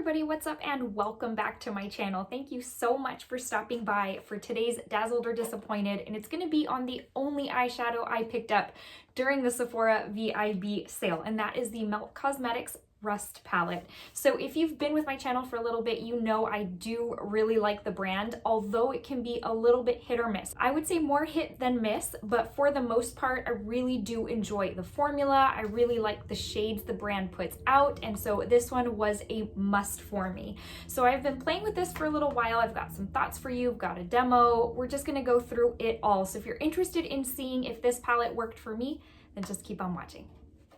everybody, what's up and welcome back to my channel. Thank you so much for stopping by for today's Dazzled or Disappointed, and it's going to be on the only eyeshadow I picked up during the Sephora VIB sale, and that is the Melt Cosmetics Rust palette. So if you've been with my channel for a little bit, you know I do really like the brand, although it can be a little bit hit or miss. I would say more hit than miss, but for the most part, I really do enjoy the formula. I really like the shades the brand puts out, and so this one was a must for me. So I've been playing with this for a little while. I've got some thoughts for you, I've got a demo. We're just gonna go through it all. So if you're interested in seeing if this palette worked for me, then just keep on watching.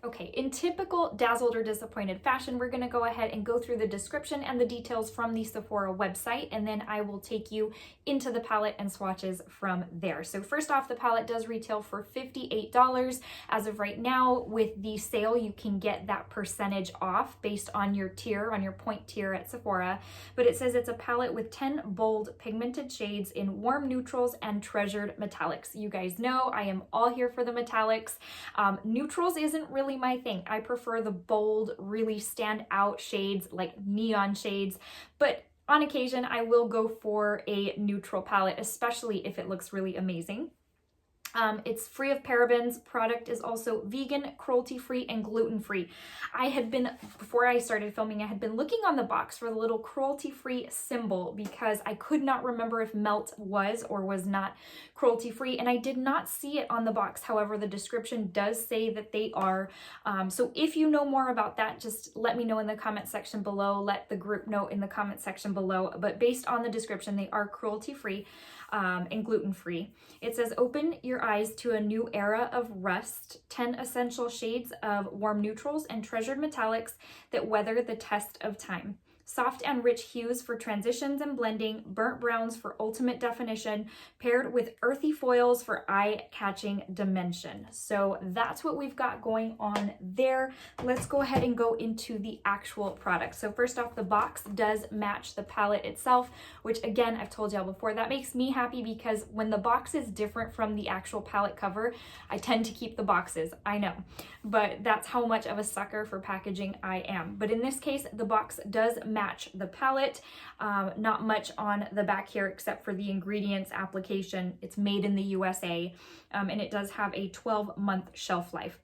Okay, in typical Dazzled or Disappointed fashion, we're gonna go ahead and go through the description and the details from the Sephora website, and then I will take you into the palette and swatches from there. So first off, the palette does retail for $58. As of right now, with the sale, you can get that percentage off based on your tier, on your point tier at Sephora. But it says it's a palette with 10 bold pigmented shades in warm neutrals and treasured metallics. You guys know I am all here for the metallics. Neutrals isn't really my thing. I prefer the bold, really stand out shades like neon shades, but on occasion I will go for a neutral palette, especially if it looks really amazing. It's free of parabens. Product is also vegan, cruelty-free, and gluten-free. Before I started filming, I had been looking on the box for the little cruelty-free symbol because I could not remember if Melt was or was not cruelty-free, and I did not see it on the box. However, the description does say that they are. So if you know more about that, just let me know in the comment section below. Let the group know in the comment section below. But based on the description, they are cruelty-free and gluten-free. It says, open your eyes to a new era of rust, 10 essential shades of warm neutrals and treasured metallics that weather the test of time. Soft and rich hues for transitions and blending, burnt browns for ultimate definition, paired with earthy foils for eye-catching dimension. So that's what we've got going on there. Let's go ahead and go into the actual product. So first off, the box does match the palette itself, which again, I've told y'all before, that makes me happy because when the box is different from the actual palette cover, I tend to keep the boxes, I know, but that's how much of a sucker for packaging I am. But in this case, the box does match the palette. Not much on the back here except for the ingredients application. It's made in the USA, and it does have a 12-month shelf life.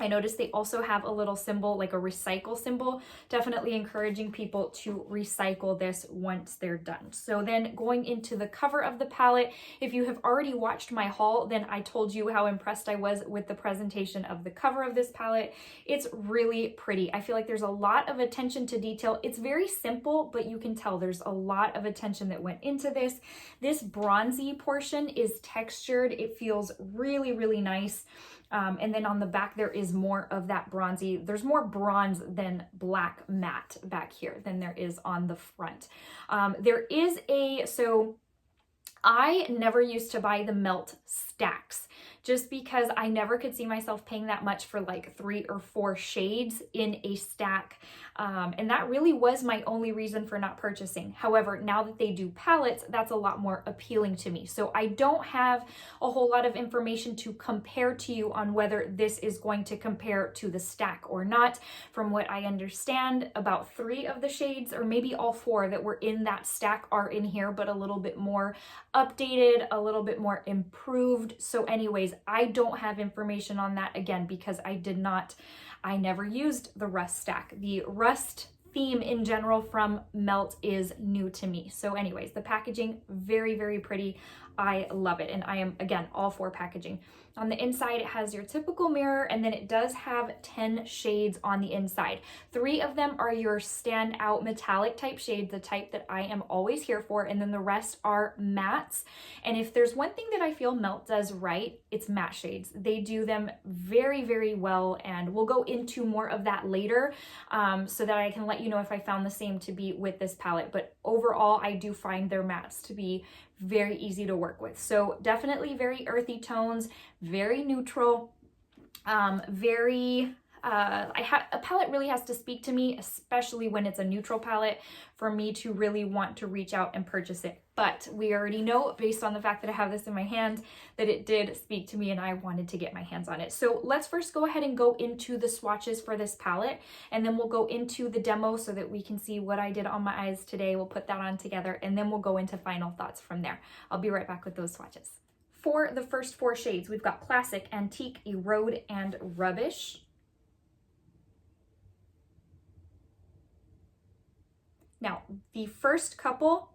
I noticed they also have a little symbol, like a recycle symbol, definitely encouraging people to recycle this once they're done. So then going into the cover of the palette, if you have already watched my haul, then I told you how impressed I was with the presentation of the cover of this palette. It's really pretty. I feel like there's a lot of attention to detail. It's very simple, but you can tell there's a lot of attention that went into this. This bronzy portion is textured. It feels really, really nice. And then on the back, there is more of that bronzy. There's more bronze than black matte back here than there is on the front. So I never used to buy the Melt stacks just because I never could see myself paying that much for like 3 or 4 shades in a stack. And that really was my only reason for not purchasing. However, now that they do palettes, that's a lot more appealing to me. So I don't have a whole lot of information to compare to you on whether this is going to compare to the stack or not. From what I understand, about 3 of the shades, or maybe all 4 that were in that stack are in here, but a little bit more updated, a little bit more improved. So anyways, I don't have information on that again because I never used the Rust stack. The Rust theme in general from Melt is new to me. So anyways, the packaging, very, very pretty. I love it. And I am, again, all for packaging. On the inside, it has your typical mirror, and then it does have 10 shades on the inside. 3 of them are your standout metallic type shades, the type that I am always here for, and then the rest are mattes. And if there's one thing that I feel Melt does right, it's matte shades. They do them very, very well, and we'll go into more of that later so that I can let you know if I found the same to be with this palette. But overall, I do find their mattes to be very easy to work with. So definitely very earthy tones, very neutral, very A palette really has to speak to me, especially when it's a neutral palette, for me to really want to reach out and purchase it. But we already know, based on the fact that I have this in my hand, that it did speak to me and I wanted to get my hands on it. So let's first go ahead and go into the swatches for this palette, and then we'll go into the demo so that we can see what I did on my eyes today. We'll put that on together, and then we'll go into final thoughts from there. I'll be right back with those swatches. For the first 4 shades, we've got Classic, Antique, Erode, and Rubbish. Now, the first couple,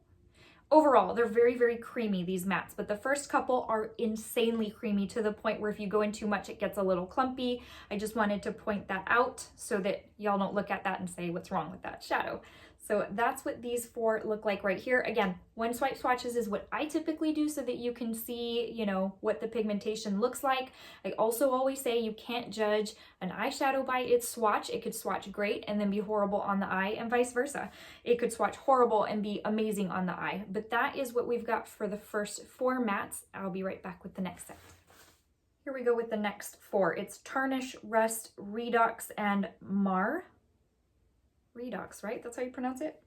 overall, they're very, very creamy, these mattes, but the first couple are insanely creamy to the point where if you go in too much, it gets a little clumpy. I just wanted to point that out so that y'all don't look at that and say, what's wrong with that shadow? So that's what these 4 look like right here. Again, one swipe swatches is what I typically do so that you can see, you know, what the pigmentation looks like. I also always say you can't judge an eyeshadow by its swatch. It could swatch great and then be horrible on the eye, and vice versa. It could swatch horrible and be amazing on the eye. But that is what we've got for the first 4 mattes. I'll be right back with the next set. Here we go with the next 4. It's Tarnish, Rust, Redox, and Mar. Redox, right? That's how you pronounce it?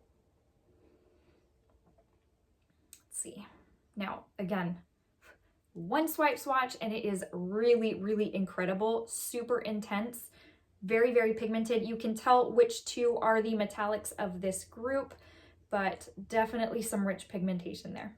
Let's see. Now, again, one swipe swatch and it is really, really incredible. Super intense, very, very pigmented. You can tell which 2 are the metallics of this group, but definitely some rich pigmentation there.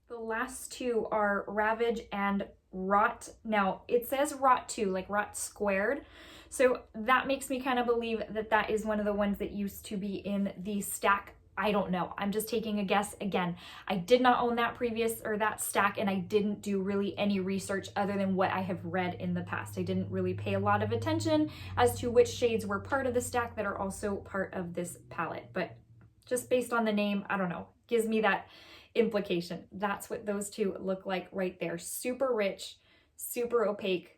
The last 2 are Ravage and Rot. Now, it says Rot 2, like Rot squared. So that makes me kind of believe that that is one of the ones that used to be in the stack. I don't know. I'm just taking a guess. Again, I did not own that stack, and I didn't do really any research other than what I have read in the past. I didn't really pay a lot of attention as to which shades were part of the stack that are also part of this palette. But just based on the name, I don't know, gives me that implication. That's what those 2 look like right there. Super rich, super opaque,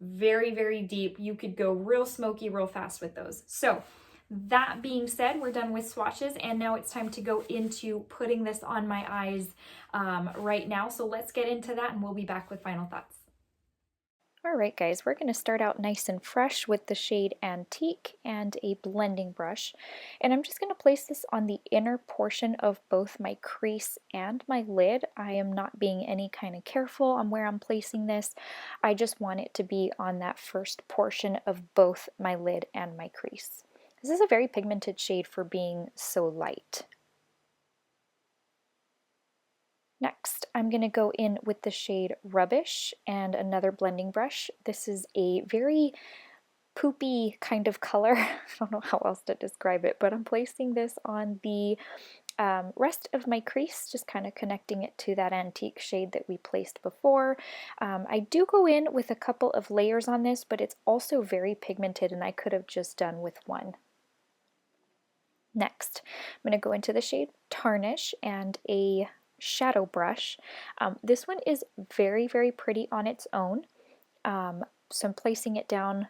very, very deep. You could go real smoky real fast with those. So that being said, we're done with swatches, and now it's time to go into putting this on my eyes right now. So let's get into that, and we'll be back with final thoughts. All right, guys, we're going to start out nice and fresh with the shade Antique and a blending brush. And I'm just going to place this on the inner portion of both my crease and my lid. I am not being any kind of careful on where I'm placing this. I just want it to be on that first portion of both my lid and my crease. This is a very pigmented shade for being so light. Next, I'm going to go in with the shade Rubbish and another blending brush. This is a very poopy kind of color. I don't know how else to describe it, but I'm placing this on the rest of my crease, just kind of connecting it to that Antique shade that we placed before. I do go in with a couple of layers on this, but it's also very pigmented and I could have just done with one. Next, I'm going to go into the shade Tarnish and a shadow brush. This one is very, very pretty on its own. So I'm placing it down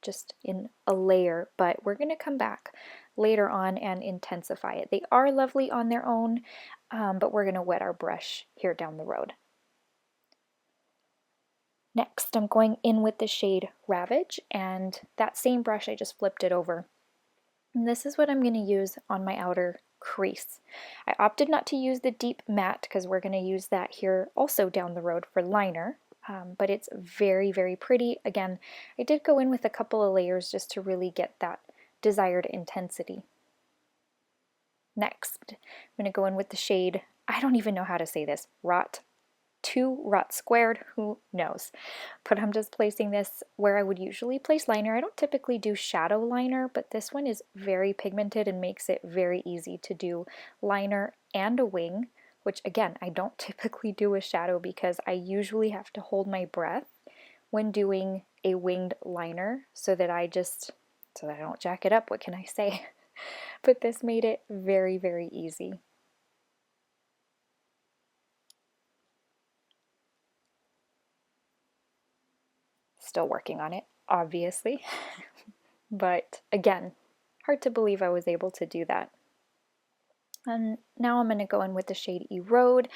just in a layer, but we're going to come back later on and intensify it. They are lovely on their own, but we're going to wet our brush here down the road. Next, I'm going in with the shade Ravage, and that same brush, I just flipped it over. And this is what I'm going to use on my outer crease. I opted not to use the deep matte because we're going to use that here also down the road for liner, but it's very, very pretty. Again, I did go in with a couple of layers just to really get that desired intensity. Next, I'm going to go in with the shade, I don't even know how to say this, Rot 2, Rot squared, who knows. But I'm just placing this where I would usually place liner. I don't typically do shadow liner, but this one is very pigmented and makes it very easy to do liner and a wing, which again, I don't typically do a shadow because I usually have to hold my breath when doing a winged liner so that I don't jack it up. What can I say? But this made it very, very easy. Still working on it, obviously, but again, hard to believe I was able to do that. And now I'm going to go in with the shade Erode,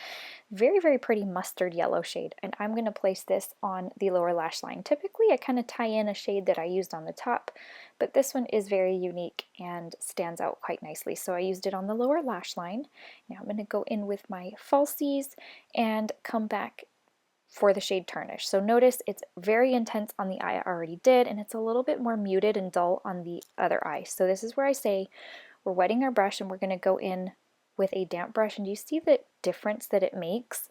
very, very pretty mustard yellow shade, and I'm going to place this on the lower lash line. Typically I kind of tie in a shade that I used on the top, but this one is very unique and stands out quite nicely, so I used it on the lower lash line. Now I'm going to go in with my falsies and come back for the shade Tarnish. So notice it's very intense on the eye I already did, and it's a little bit more muted and dull on the other eye. So this is where I say we're wetting our brush and we're going to go in with a damp brush, and you see the difference that it makes?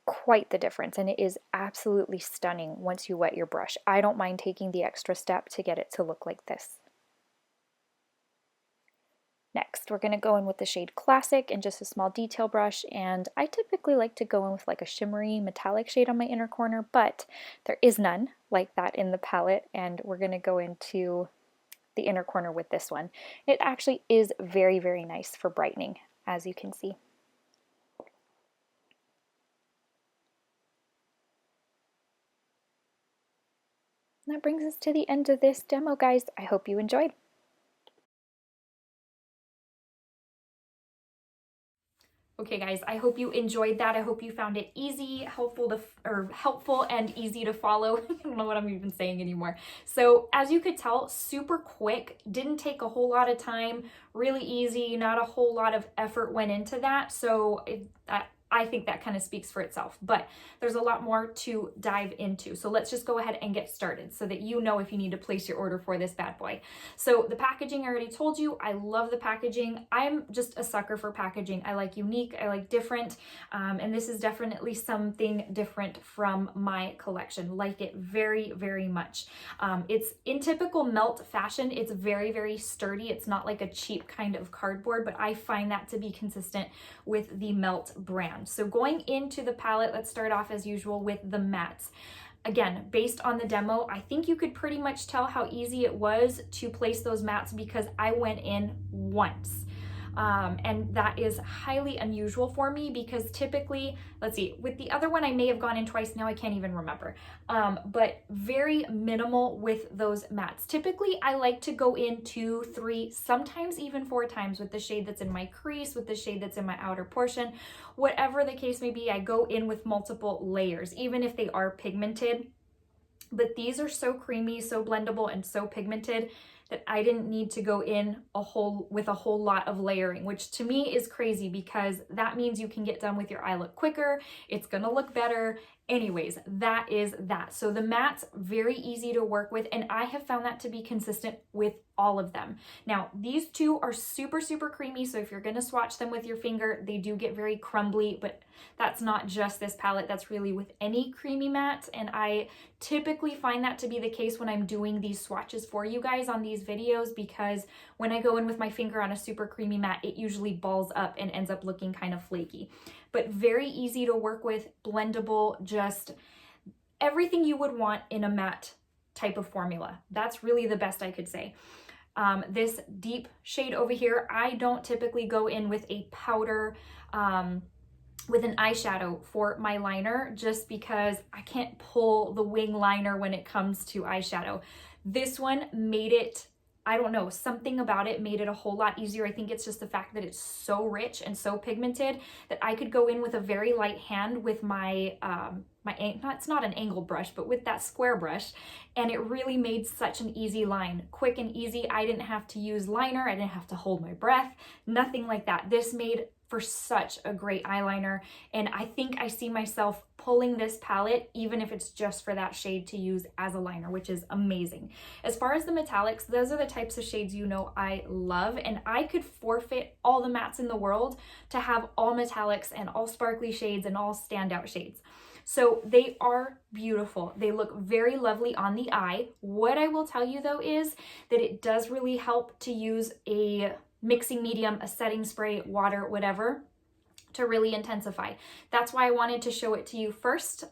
Quite the difference, and it is absolutely stunning once you wet your brush. I don't mind taking the extra step to get it to look like this. Next, we're going to go in with the shade Classic and just a small detail brush, and I typically like to go in with like a shimmery metallic shade on my inner corner, but there is none like that in the palette, and we're going to go into the inner corner with this one. It actually is very, very nice for brightening, as you can see. And that brings us to the end of this demo, guys. I hope you enjoyed. Okay guys, I hope you enjoyed that. I hope you found it easy, helpful and easy to follow. I don't know what I'm even saying anymore. So as you could tell, super quick, didn't take a whole lot of time, really easy, not a whole lot of effort went into that. So I think that kind of speaks for itself, but there's a lot more to dive into. So let's just go ahead and get started so that you know if you need to place your order for this bad boy. So the packaging, I already told you, I love the packaging. I'm just a sucker for packaging. I like unique, I like different, and this is definitely something different from my collection. Like it very, very much. It's in typical melt fashion. It's very, very sturdy. It's not like a cheap kind of cardboard, but I find that to be consistent with the Melt brand. So going into the palette, let's start off as usual with the mattes. Again, based on the demo, I think you could pretty much tell how easy it was to place those mattes because I went in once. And that is highly unusual for me because typically, let's see, with the other one I may have gone in twice, now I can't even remember, but very minimal with those mattes. Typically I like to go in 2, 3, sometimes even 4 times with the shade that's in my crease, with the shade that's in my outer portion, whatever the case may be. I go in with multiple layers, even if they are pigmented. But these are so creamy, so blendable, and so pigmented that I didn't need to go in with a whole lot of layering, which to me is crazy because that means you can get done with your eye look quicker, it's gonna look better. Anyways, that is that. So the mattes, very easy to work with, and I have found that to be consistent with all of them. Now, these two are super, super creamy, so if you're gonna swatch them with your finger, they do get very crumbly, but that's not just this palette, that's really with any creamy matte, and I typically find that to be the case when I'm doing these swatches for you guys on these videos, because when I go in with my finger on a super creamy matte, it usually balls up and ends up looking kind of flaky. But very easy to work with, blendable, just everything you would want in a matte type of formula. That's really the best I could say. This deep shade over here, I don't typically go in with a powder, with an eyeshadow for my liner, just because I can't pull the wing liner when it comes to eyeshadow. This one made it, I don't know, something about it made it a whole lot easier. I think it's just the fact that it's so rich and so pigmented that I could go in with a very light hand with my, it's not an angled brush, but with that square brush, and it really made such an easy line. Quick and easy. I didn't have to use liner. I didn't have to hold my breath. Nothing like that. This made for such a great eyeliner, and I think I see myself pulling this palette even if it's just for that shade to use as a liner, which is amazing. As far as the metallics, those are the types of shades you know I love, and I could forfeit all the mattes in the world to have all metallics and all sparkly shades and all standout shades. So they are beautiful. They look very lovely on the eye. What I will tell you though is that it does really help to use a mixing medium, a setting spray, water, whatever, to really intensify. That's why I wanted to show it to you first,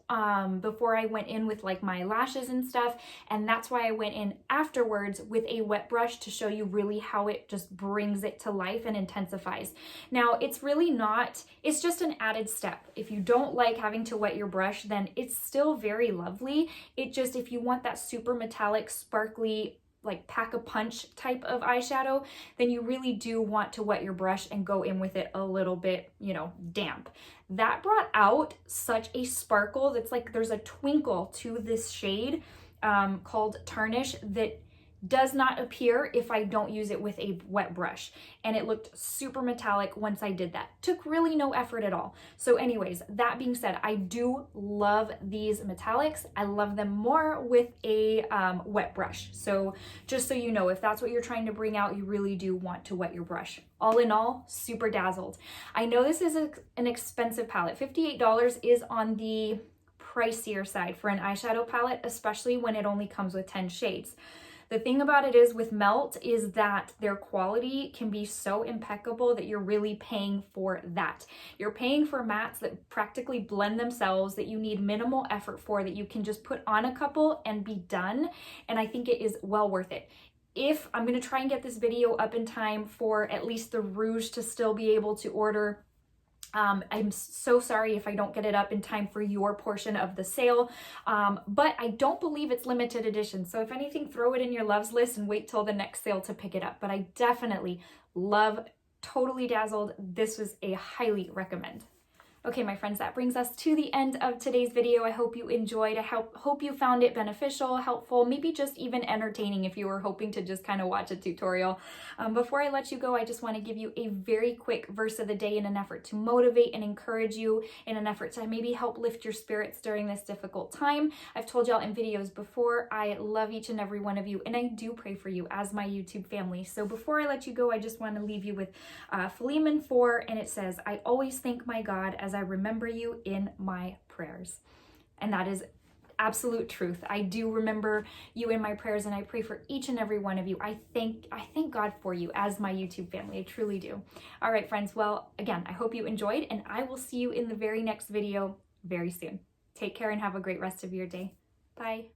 before I went in with like my lashes and stuff. And that's why I went in afterwards with a wet brush to show you really how it just brings it to life and intensifies. Now, it's really not, it's just an added step. If you don't like having to wet your brush, then it's still very lovely. It just, if you want that super metallic, sparkly, like pack a punch type of eyeshadow, then you really do want to wet your brush and go in with it a little bit, you know, damp. That brought out such a sparkle that's like there's a twinkle to this shade called Tarnish that does not appear if I don't use it with a wet brush. And it looked super metallic once I did that. Took really no effort at all. So anyways, that being said, I do love these metallics. I love them more with a wet brush. So just so you know, if that's what you're trying to bring out, you really do want to wet your brush. All in all, super dazzled. I know this is an expensive palette. $58 is on the pricier side for an eyeshadow palette, especially when it only comes with 10 shades. The thing about it is with Melt is that their quality can be so impeccable that you're really paying for that. You're paying for mattes that practically blend themselves, that you need minimal effort for, that you can just put on a couple and be done. And I think it is well worth it. If I'm going to try and get this video up in time for at least the rouge to still be able to order. I'm so sorry if I don't get it up in time for your portion of the sale, but I don't believe it's limited edition. So if anything, throw it in your loves list and wait till the next sale to pick it up. But I definitely love Totally Dazzled. This was a highly recommend. Okay, my friends, that brings us to the end of today's video. I hope you enjoyed. I hope you found it beneficial, helpful, maybe just even entertaining if you were hoping to just kind of watch a tutorial. Before I let you go, I just want to give you a very quick verse of the day in an effort to motivate and encourage you, in an effort to maybe help lift your spirits during this difficult time. I've told y'all in videos before, I love each and every one of you, and I do pray for you as my YouTube family. So before I let you go, I just want to leave you with Philemon 4, and it says, "I always thank my God as I remember you in my prayers." And that is absolute truth. I do remember you in my prayers, and I pray for each and every one of you. I thank God for you as my YouTube family. I truly do. All right, friends. Well, again, I hope you enjoyed, and I will see you in the very next video very soon. Take care and have a great rest of your day. Bye.